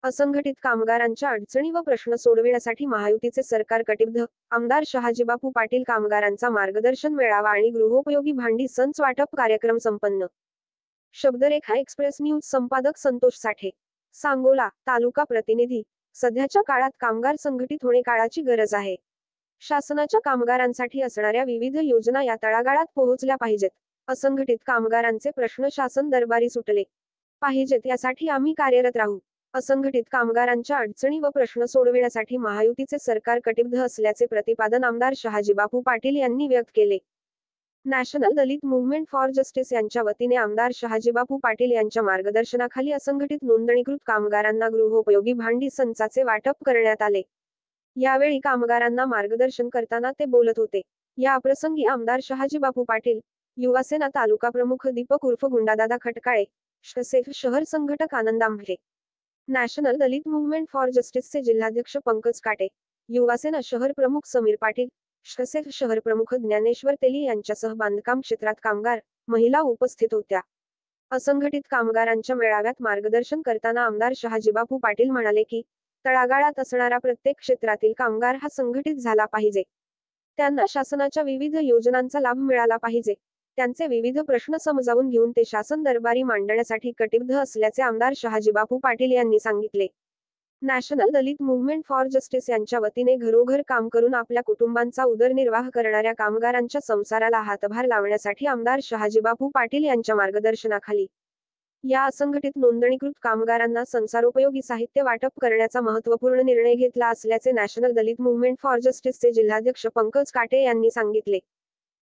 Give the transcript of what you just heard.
असंघटित कामगारांच्या अडचणी व प्रश्न सोडविण्यासाठी महायुतीचे सरकार कटिबद्ध. आमदार शहाजीबापू पाटील. कामगारांचा मार्गदर्शन मेळावा आणि गृहोपयोगी भांडी संच वाटप कार्यक्रम संपन्न. शब्दरेखा एक्सप्रेस न्यूज संपादक संतोष साठे. सांगोला. तालुका प्रतिनिधी. सध्याच्या काळात कामगार संघटित होणे काळाची गरज आहे. शासनाच्या कामगारांसाठी असणाऱ्या विविध योजना या तळागाळात पोहोचल्या पाहिजेत. असंघटित कामगारांचे प्रश्न शासन दरबारी सुटले पाहिजेत यासाठी आम्ही कार्यरत राहू. असंघटित कामगारांच्या अडचणी व प्रश्न सोडविण्यासाठी महायुतीचे सरकार कटिबद्ध असल्याचे प्रतिपादन आमदार शहाजीबापू पाटील यांनी व्यक्त केले. National Dalit movement for justice यांच्या वतीने आमदार शहाजीबापू पाटील यांच्या मार्गदर्शनाखाली असंघटित नोंदणीकृत कामगारांना गृहोपयोगी भांडी संचाचे वाटप करण्यात आले. यावेळी कामगारांना मार्गदर्शन करताना ते बोलत होते. या प्रसंगी आमदार शहाजीबापू पाटील, युवासेना तालुका प्रमुख दीपक उर्फ गुंडादादा खटकाळे, शसेफ शहर संघटक आनंद आंभरे, नॅशनल दलित मूव्हमेंट फॉर जस्टिसचे जिल्हाध्यक्ष पंकज काटे, युवासेना शहर प्रमुख समीर पाटील, शसेफ शहर प्रमुख ज्ञानेश्वर तेली यांच्यासह बांधकाम क्षेत्रात कामगार, महिला उपस्थित होत्या. असंघटित कामगारांच्या मेळाव्यात मार्गदर्शन करताना आमदार शहाजीबापू पाटील म्हणाले की, तळागाळात असणारा प्रत्येक क्षेत्रातील कामगार हा संघटित झाला पाहिजे. त्यांना शासनाच्या विविध योजनांचा लाभ मिळाला पाहिजे. त्यांचे विविध प्रश्न समजावून घेऊन ते शासन दरबारी मांडण्यासाठी कटिबद्ध असल्याचे आमदार शहाजीबापू पाटील यांनी सांगितले. National Dalit movement for justice यांच्या वतीने घरोघर काम करून आपल्या कुटुंबांचा उदरनिर्वाह करणाऱ्या कामगारांच्या संसाराला हातभार लावण्यासाठी आमदार शहाजीबापू पाटील यांच्या मार्गदर्शनाखाली या असंघटित नोंदणीकृत कामगारांना संसारोपयोगी साहित्य वाटप करण्याचा महत्त्वपूर्ण निर्णय घेतला असल्याचे नॅशनल दलित मूव्हमेंट फॉर जस्टिसचे जिल्हाध्यक्ष पंकज काटे यांनी सांगितले.